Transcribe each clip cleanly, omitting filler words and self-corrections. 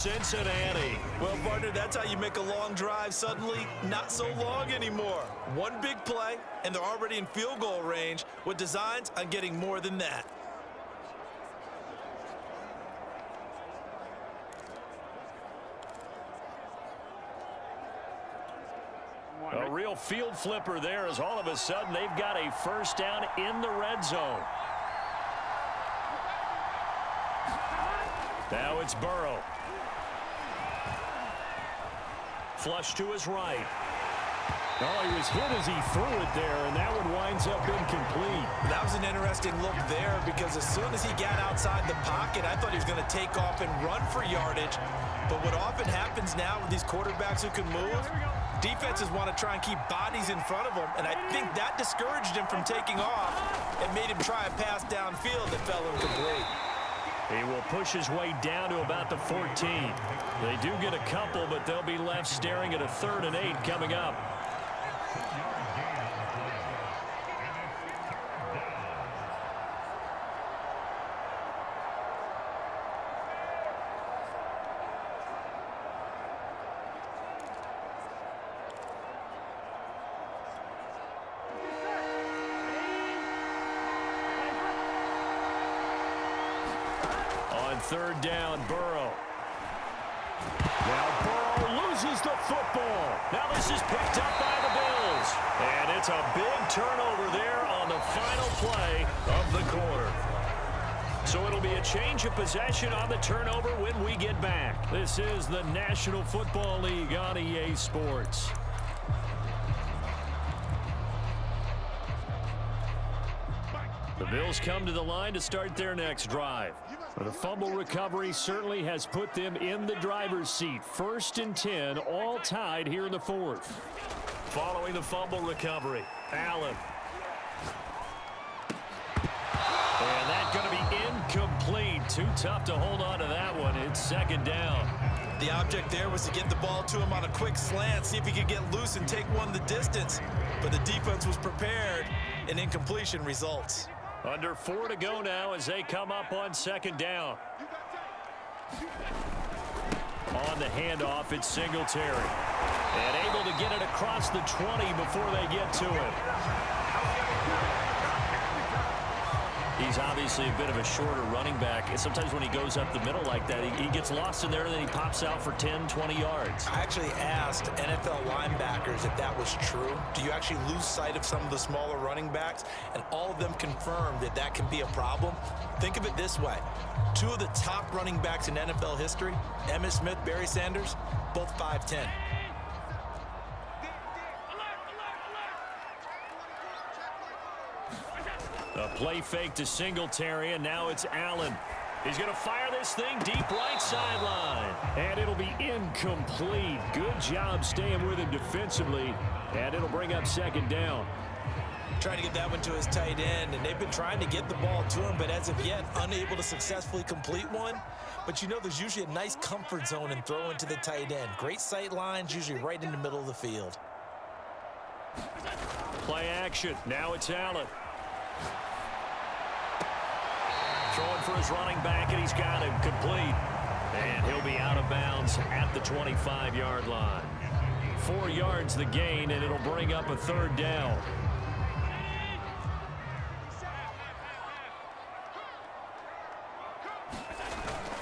Cincinnati. Well, partner, that's how you make a long drive suddenly not so long anymore. One big play, and they're already in field goal range with designs on getting more than that. A real field flipper there as all of a sudden they've got a first down in the red zone. Now it's Burrow. Flush to his right. Oh, he was hit as he threw it there, and that one winds up incomplete. That was an interesting look there because as soon as he got outside the pocket, I thought he was going to take off and run for yardage. But what often happens now with these quarterbacks who can move, defenses want to try and keep bodies in front of them, and I think that discouraged him from taking off and made him try a pass downfield that fell incomplete. He will push his way down to about the 14. They do get a couple, but they'll be left staring at a 3rd and 8 coming up. On 3rd down, Burrow. Now Burrow loses the football. Now this is picked up by the Bills. And it's a big turnover there on the final play of the quarter. So it'll be a change of possession on the turnover when we get back. This is the National Football League on EA Sports. The Bills come to the line to start their next drive. The fumble recovery certainly has put them in the driver's seat. 1st and 10, all tied here in the 4th. Following the fumble recovery, Allen. And that's going to be incomplete. Too tough to hold on to that one. It's 2nd down. The object there was to get the ball to him on a quick slant, see if he could get loose and take one the distance. But the defense was prepared, and incompletion results. Under 4 to go now as they come up on 2nd down. On the handoff, it's Singletary. And able to get it across the 20 before they get to it. He's obviously a bit of a shorter running back. And sometimes when he goes up the middle like that, he gets lost in there and then he pops out for 10, 20 yards. I actually asked NFL linebackers if that was true. Do you actually lose sight of some of the smaller running backs? And all of them confirmed that that can be a problem. Think of it this way. 2 of the top running backs in NFL history, Emmitt Smith, Barry Sanders, both 5'10". A play fake to Singletary, and now it's Allen. He's going to fire this thing deep right sideline. And it'll be incomplete. Good job staying with him defensively. And it'll bring up 2nd down. Trying to get that one to his tight end, and they've been trying to get the ball to him, but as of yet, unable to successfully complete one. But you know there's usually a nice comfort zone in throwing to the tight end. Great sight lines, usually right in the middle of the field. Play action. Now it's Allen. Throwing for his running back, and he's got him complete. And he'll be out of bounds at the 25-yard line. 4 yards the gain, and it'll bring up a 3rd down.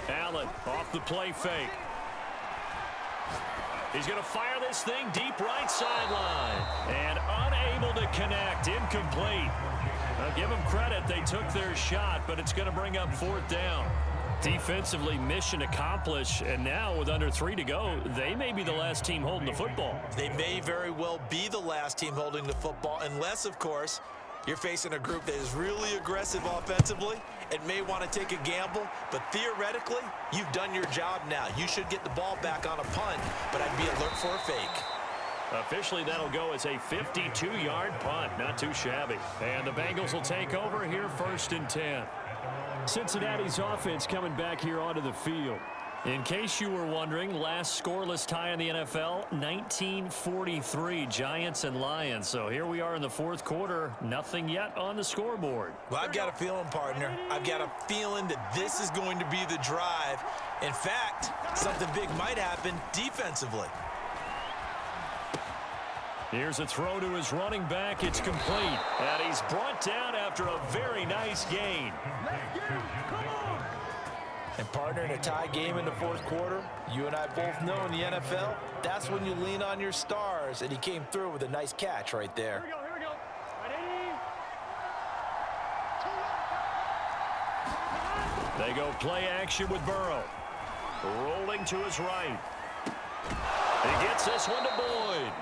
Allen off the play fake. He's going to fire this thing deep right sideline. And unable to connect. Incomplete. Now, give them credit. They took their shot, but it's going to bring up 4th down. Defensively, mission accomplished. And now, with under 3 to go, they may be the last team holding the football. They may very well be the last team holding the football, unless, of course, you're facing a group that is really aggressive offensively and may want to take a gamble. But theoretically, you've done your job now. You should get the ball back on a punt, but I'd be alert for a fake. Officially, that'll go as a 52-yard punt. Not too shabby. And the Bengals will take over here 1st and 10. Cincinnati's offense coming back here onto the field. In case you were wondering, last scoreless tie in the NFL, 1943, Giants and Lions. So here we are in the 4th quarter, nothing yet on the scoreboard. Well, I've got a feeling, partner. I've got a feeling that this is going to be the drive. In fact, something big might happen defensively. Here's a throw to his running back. It's complete. And he's brought down after a very nice gain. And partner, in a tie game in the fourth quarter, you and I both know in the NFL, that's when you lean on your stars. And he came through with a nice catch right there. Here we go. Ready? They go play action with Burrow. Rolling to his right. He gets this one to Boyd.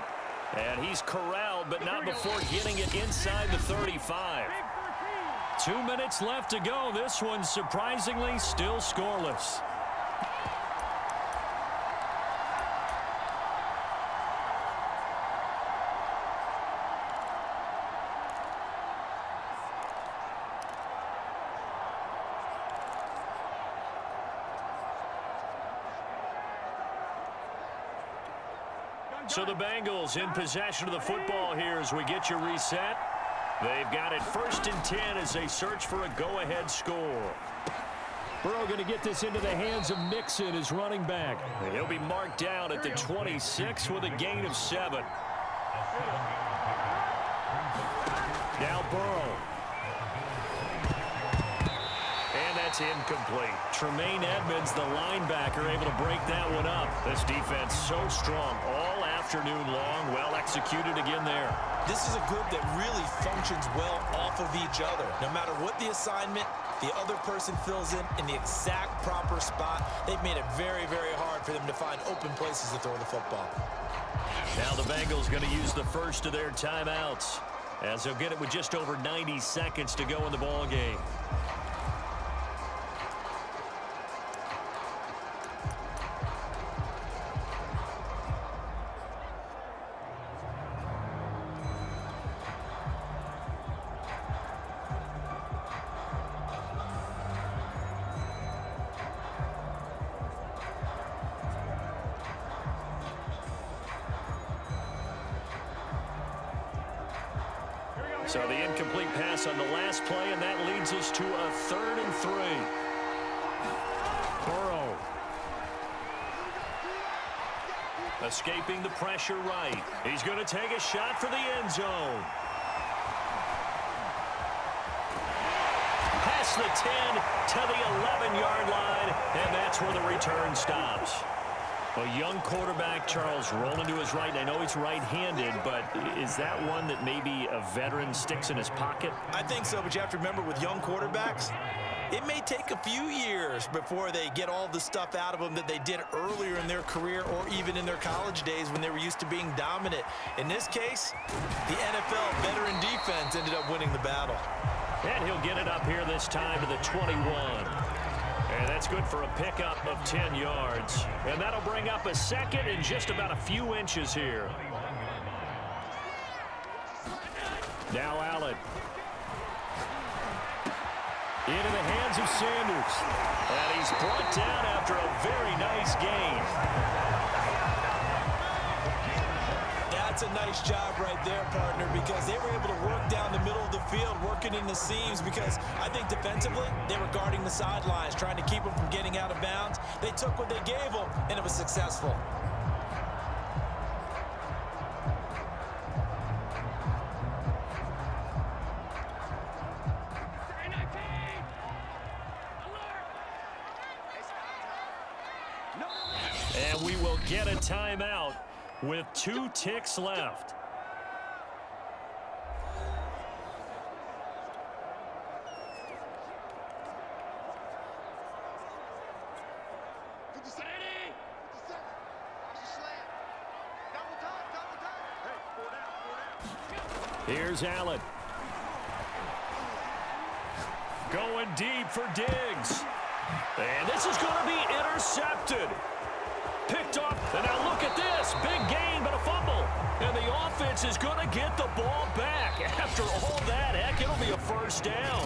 And he's corralled, but not before getting it inside the 35. 2 minutes left to go. This one surprisingly still scoreless. So the Bengals in possession of the football here as we get you reset. They've got it 1st and 10 as they search for a go-ahead score. Burrow going to get this into the hands of Mixon, his running back. And he'll be marked down at the 26 with a gain of 7. Now Burrow. And that's incomplete. Tremaine Edmonds, the linebacker, able to break that one up. This defense so strong all afternoon long. Well executed again there. This is a group that really functions well off of each other. No matter what the assignment, the other person fills in the exact proper spot. They've made it very, very hard for them to find open places to throw the football. Now the Bengals going to use the first of their timeouts as they'll get it with just over 90 seconds to go in the ball game. So the incomplete pass on the last play, and that leads us to a 3rd and 3. Burrow. Escaping the pressure right. He's going to take a shot for the end zone. Past the 10 to the 11-yard line, and that's where the return stops. A young quarterback, Charles, rolling to his right. I know he's right-handed, but is that one that maybe a veteran sticks in his pocket? I think so, but you have to remember with young quarterbacks, it may take a few years before they get all the stuff out of them that they did earlier in their career or even in their college days when they were used to being dominant. In this case, the NFL veteran defense ended up winning the battle. And he'll get it up here this time to the 21. And that's good for a pickup of 10 yards. And that'll bring up a 2nd and just about a few inches here. Now Allen. Into the hands of Sanders. And he's brought down after a very nice gain. That's a nice job right there, partner, because they were able to work down the middle of the field, working in the seams, because I think defensively they were guarding the sidelines, trying to keep them from getting out of bounds. They took what they gave them, and it was successful. And we will get a timeout with 2 ticks left. Here's Allen. Going deep for Diggs. And this is going to be intercepted. Picked up, and now look at this. Big gain, but a fumble. And the offense is going to get the ball back. After all that, heck, it'll be a 1st down.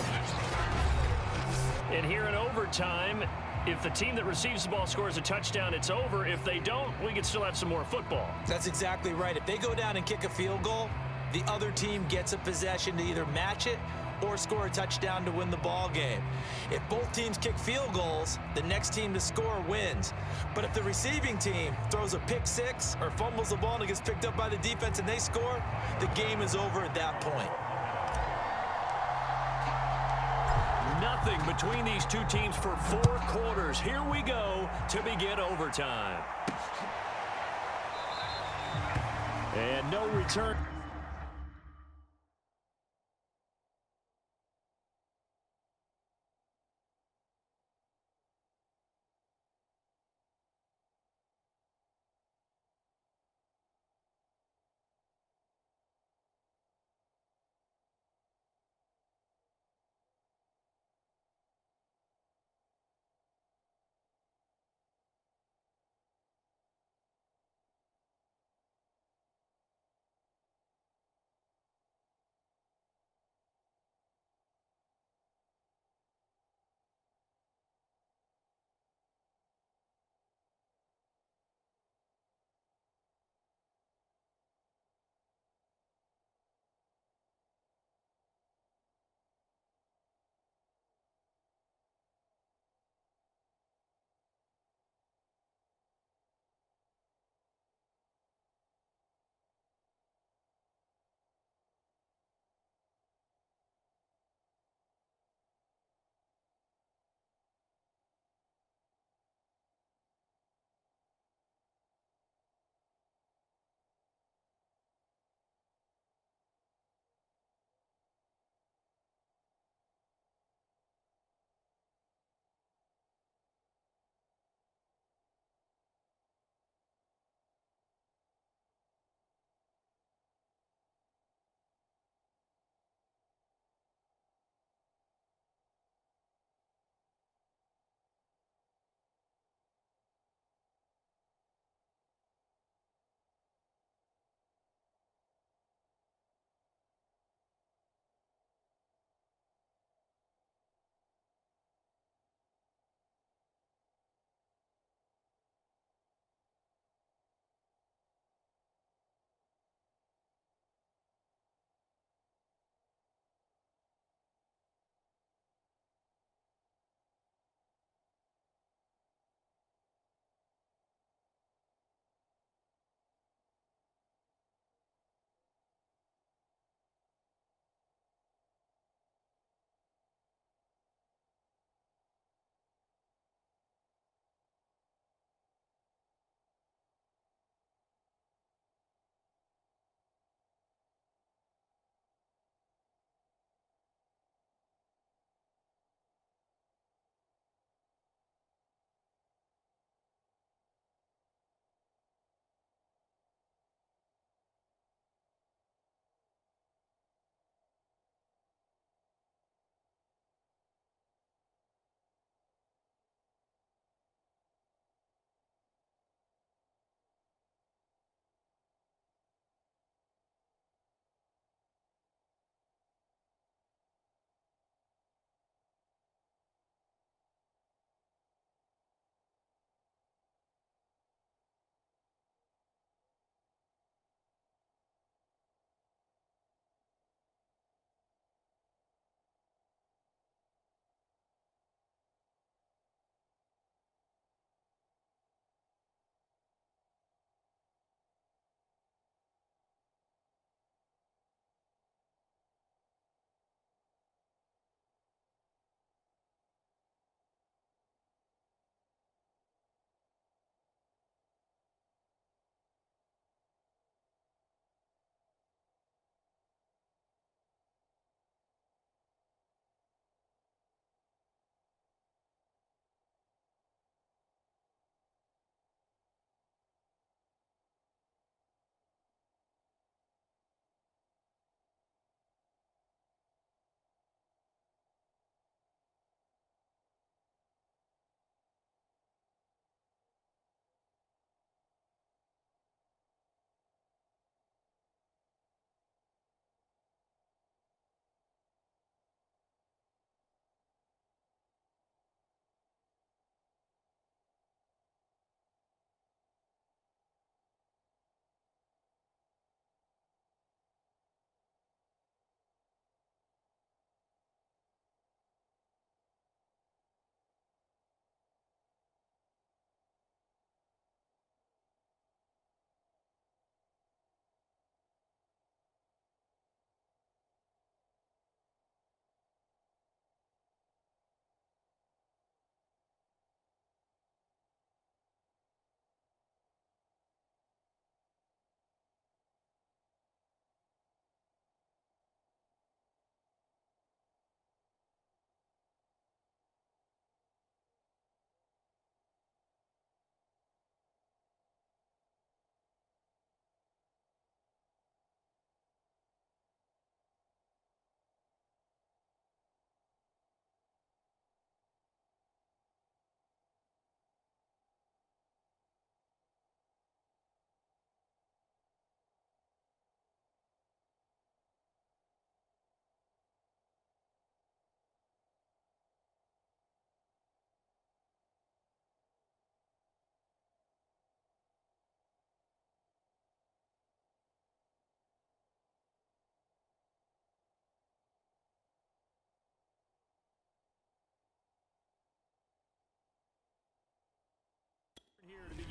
And here in overtime, if the team that receives the ball scores a touchdown, it's over. If they don't, we can still have some more football. That's exactly right. If they go down and kick a field goal, the other team gets a possession to either match it or score a touchdown to win the ball game. If both teams kick field goals, the next team to score wins. But if the receiving team throws a pick six or fumbles the ball and it gets picked up by the defense and they score, the game is over at that point. Nothing between these two teams for 4 quarters. Here we go to begin overtime. And no return.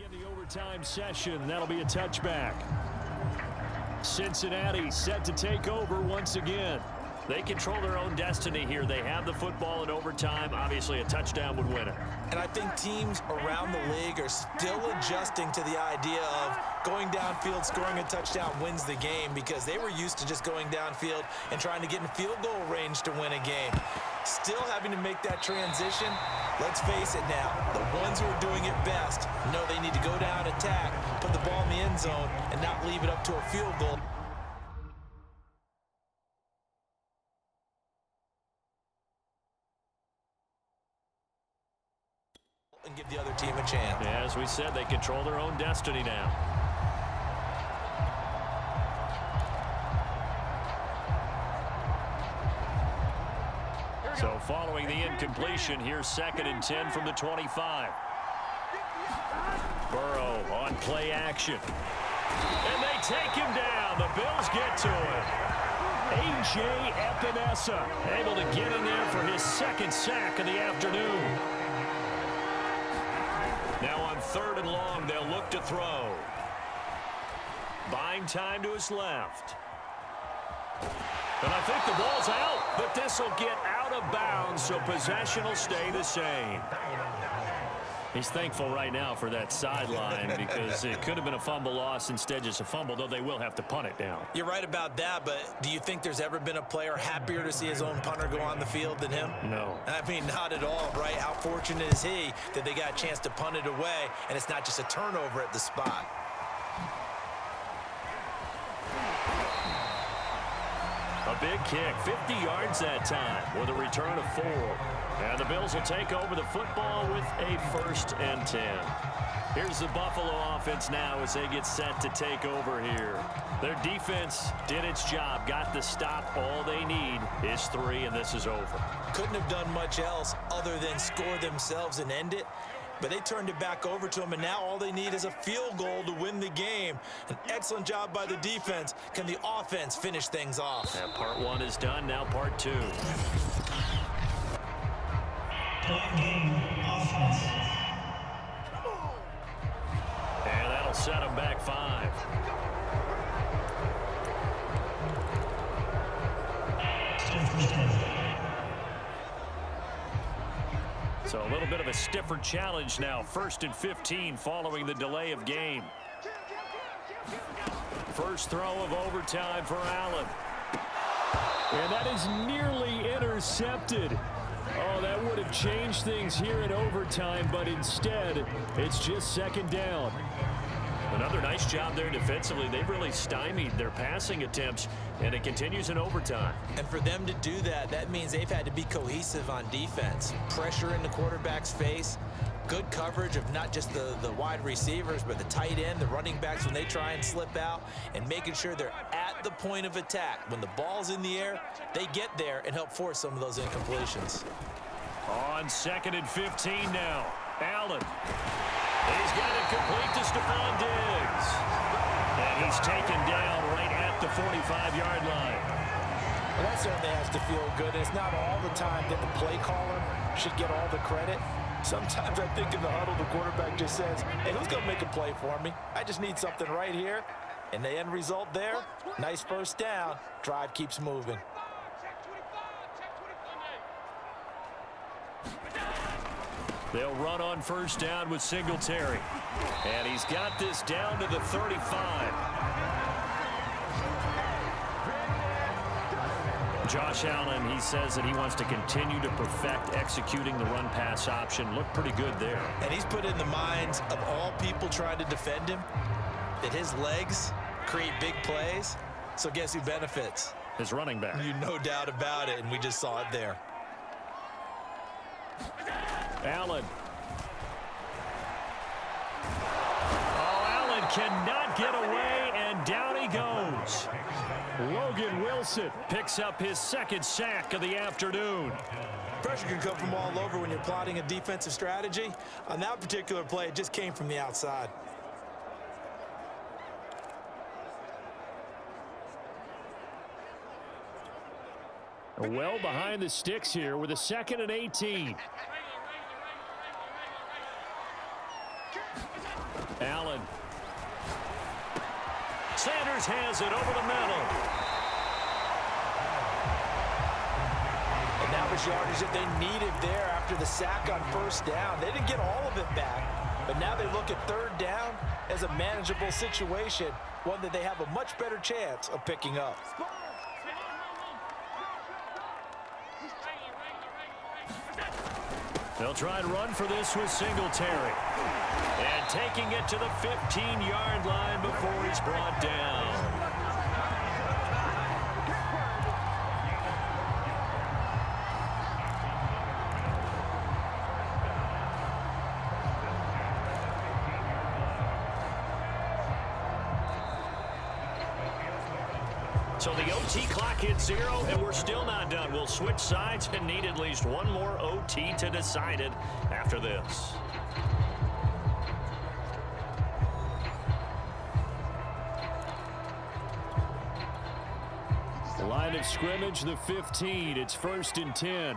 Begin the overtime session. That'll be a touchback. Cincinnati set to take over once again. They control their own destiny here. They have the football in overtime. Obviously, a touchdown would win it. And I think teams around the league are still adjusting to the idea of going downfield, scoring a touchdown wins the game, because they were used to just going downfield and trying to get in field goal range to win a game. Still having to make that transition. Let's face it now, the ones who are doing it best know they need to go down, attack, put the ball in the end zone, and not leave it up to a field goal. And give the other team a chance. Yeah, as we said, they control their own destiny now. So following the incompletion, here's 2nd and 10 from the 25. Burrow on play action. And they take him down. The Bills get to him. A.J. Epinesa able to get in there for his 2nd sack of the afternoon. Now on 3rd and long, they'll look to throw. Buying time to his left. And I think the ball's out, but this will get out of bounds, so possession will stay the same. He's thankful right now for that sideline because it could have been a fumble loss, instead just a fumble, though they will have to punt it down. You're right about that, but do you think there's ever been a player happier to see his own punter go on the field than him? No. I mean, not at all, right? How fortunate is he that they got a chance to punt it away, and it's not just a turnover at the spot. A big kick, 50 yards that time with a return of 4. And the Bills will take over the football with a 1st and 10. Here's the Buffalo offense now as they get set to take over here. Their defense did its job, got the stop. All they need is 3, and this is over. Couldn't have done much else other than score themselves and end it. But they turned it back over to them, and now all they need is a field goal to win the game. An excellent job by the defense. Can the offense finish things off? And part 1 is done, now part 2. And that'll set them back 5. So a little bit of a stiffer challenge now. 1st and 15 following the delay of game. First throw of overtime for Allen. And that is nearly intercepted. Oh, that would have changed things here in overtime, but instead, it's just 2nd down. Another nice job there defensively. They've really stymied their passing attempts, and it continues in overtime. And for them to do that, that means they've had to be cohesive on defense. Pressure in the quarterback's face. Good coverage of not just the wide receivers, but the tight end, the running backs when they try and slip out, and making sure they're at the point of attack. When the ball's in the air, they get there and help force some of those incompletions. On 2nd and 15 now. Allen. He's got it complete to Stephon Diggs. And he's taken down right at the 45-yard line. Well, that certainly has to feel good. It's not all the time that the play caller should get all the credit. Sometimes I think in the huddle, the quarterback just says, hey, who's going to make a play for me? I just need something right here. And the end result there, nice 1st down. Drive keeps moving. They'll run on 1st down with Singletary. And he's got this down to the 35. Josh Allen, he says that he wants to continue to perfect executing the run-pass option. Looked pretty good there. And he's put in the minds of all people trying to defend him that his legs create big plays. So guess who benefits? His running back. You no doubt about it, and we just saw it there. Allen. Oh, Allen cannot get away, and down he goes. Logan Wilson picks up his 2nd sack of the afternoon. Pressure can come from all over when you're plotting a defensive strategy. On that particular play, it just came from the outside. Well behind the sticks here with a 2nd and 18. Allen. Sanders has it over the middle. And that was yardage that they needed there after the sack on first down. They didn't get all of it back, but now they look at third down as a manageable situation, one that they have a much better chance of picking up. They'll try and run for this with Singletary. And taking it to the 15-yard line before he's brought down. So the OT clock hits 0, and we're still not done. We'll switch sides and need at least one more OT to decide it after this. The line of scrimmage, the 15. It's 1st and 10.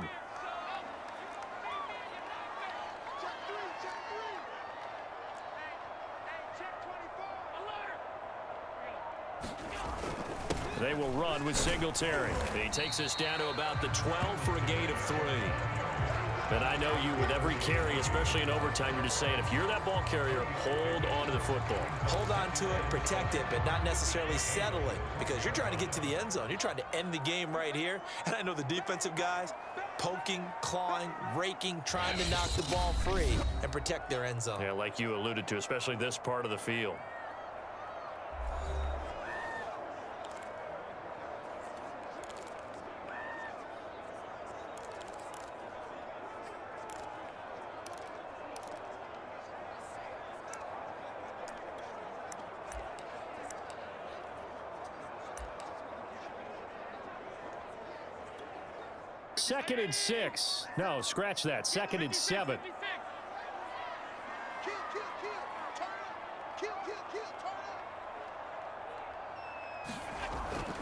They will run with Singletary. He takes us down to about the 12 for a gain of 3. And I know you, with every carry, especially in overtime, you're just saying, if you're that ball carrier, hold on to the football. Hold on to it, protect it, but not necessarily settle it, because you're trying to get to the end zone. You're trying to end the game right here. And I know the defensive guys poking, clawing, raking, trying to knock the ball free and protect their end zone. Yeah, like you alluded to, especially this part of the field. Second and 6. No, scratch that. 2nd and 7.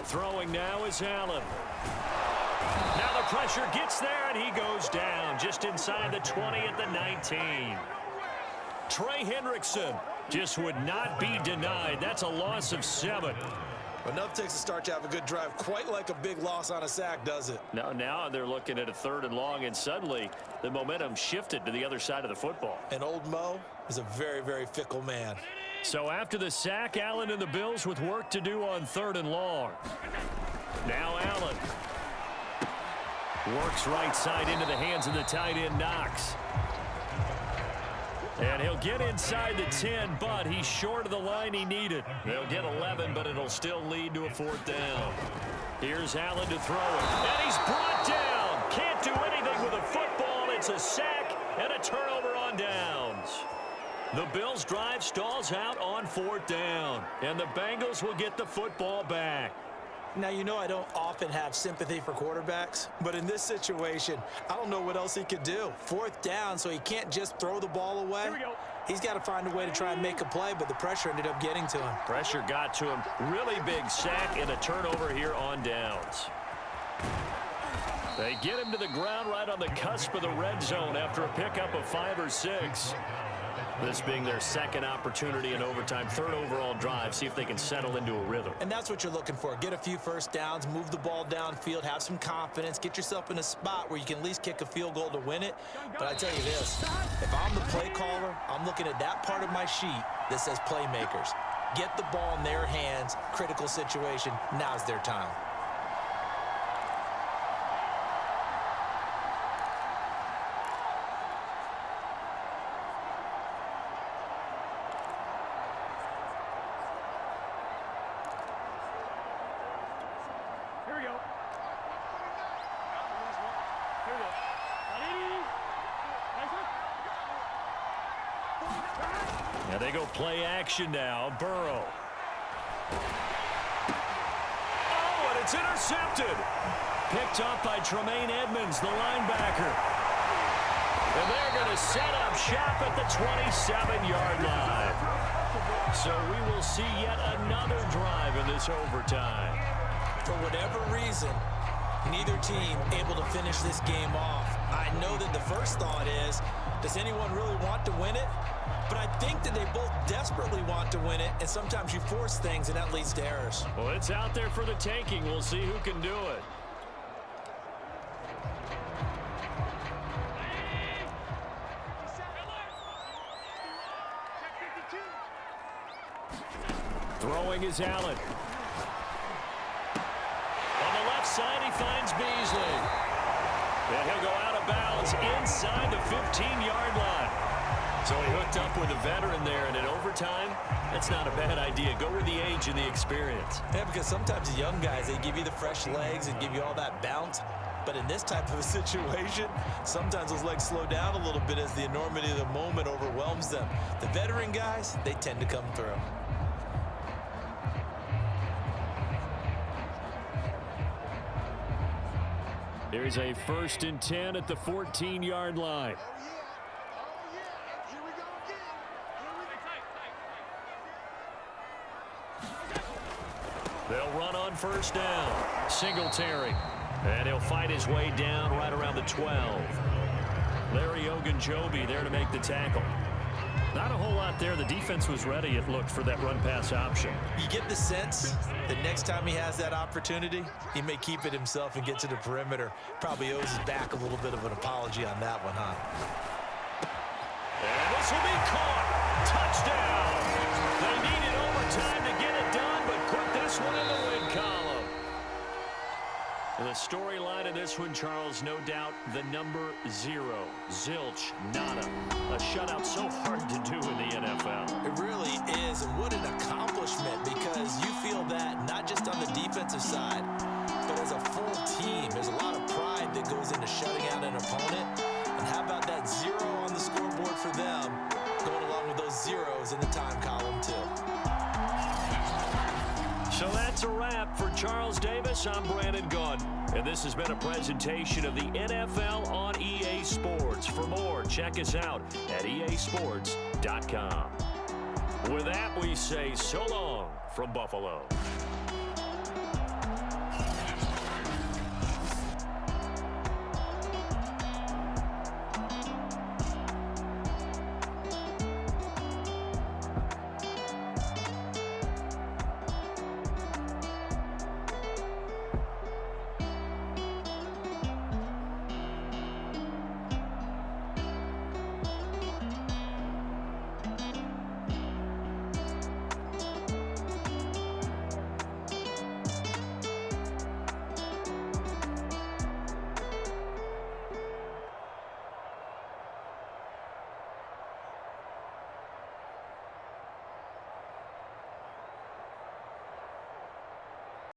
Throwing now is Allen. Now the pressure gets there, and he goes down just inside the 20 at the 19. Trey Hendrickson just would not be denied. That's a loss of 7. Enough takes to start to have a good drive, quite like a big loss on a sack, does it? Now they're looking at a 3rd and long, and suddenly the momentum shifted to the other side of the football. And old Mo is a very, very fickle man. So after the sack, Allen and the Bills with work to do on 3rd and long. Now Allen works right side into the hands of the tight end, Knox. And he'll get inside the 10, but he's short of the line he needed. They'll get 11, but it'll still lead to a 4th down. Here's Allen to throw it. And he's brought down. Can't do anything with a football. It's a sack and a turnover on downs. The Bills' drive stalls out on 4th down. And the Bengals will get the football back. Now, you know I don't often have sympathy for quarterbacks, but in this situation, I don't know what else he could do. 4th down, so he can't just throw the ball away. Here we go. He's got to find a way to try and make a play, but the pressure ended up getting to him. Pressure got to him. Really big sack and a turnover here on downs. They get him to the ground right on the cusp of the red zone after a pickup of 5 or 6. This being their 2nd opportunity in overtime, 3rd overall drive, see if they can settle into a rhythm. And that's what you're looking for. Get a few first downs, move the ball downfield, have some confidence, get yourself in a spot where you can at least kick a field goal to win it. But I tell you this, if I'm the play caller, I'm looking at that part of my sheet that says playmakers. Get the ball in their hands, critical situation, now's their time. Here we go. Here we go. Nice one. Now they go play action now. Burrow. Oh, and it's intercepted. Picked up by Tremaine Edmonds, the linebacker. And they're going to set up shop at the 27-yard line. So we will see yet another drive in this overtime. For whatever reason, neither team able to finish this game off. I know that the first thought is, does anyone really want to win it? But I think that they both desperately want to win it, and sometimes you force things, and that leads to errors. Well, it's out there for the taking. We'll see who can do it. Throwing is Allen. On the left side, he finds Beasley. And he'll go out of bounds inside the 15-yard line. So he hooked up with a veteran there, and in overtime, that's not a bad idea. Go with the age and the experience. Yeah, because sometimes the young guys, they give you the fresh legs and give you all that bounce. But in this type of a situation, sometimes those legs slow down a little bit as the enormity of the moment overwhelms them. The veteran guys, they tend to come through. There's a 1st and 10 at the 14-yard line. They'll run on 1st down. Singletary. And he'll fight his way down right around the 12. Larry Ogunjobi there to make the tackle. Not a whole lot there. The defense was ready, it looked, for that run-pass option. You get the sense that next time he has that opportunity, he may keep it himself and get to the perimeter. Probably owes his back a little bit of an apology on that one, huh? And this will be caught. Touchdown. They needed overtime to get it done, but put this one in the win column. The storyline in this one, Charles, no doubt the number 0. Zilch, nada. A shutout so hard to do in the NFL. It really is, and what an accomplishment, because you feel that not just on the defensive side, but as a full team. There's a lot of pride that goes into shutting out an opponent. And how about that 0 on the scoreboard for them, going along with those zeros in the time column, too. So that's a wrap for Charles Davis. I'm Brandon Gunn. And this has been a presentation of the NFL on EA Sports. For more, check us out at easports.com. With that, we say so long from Buffalo.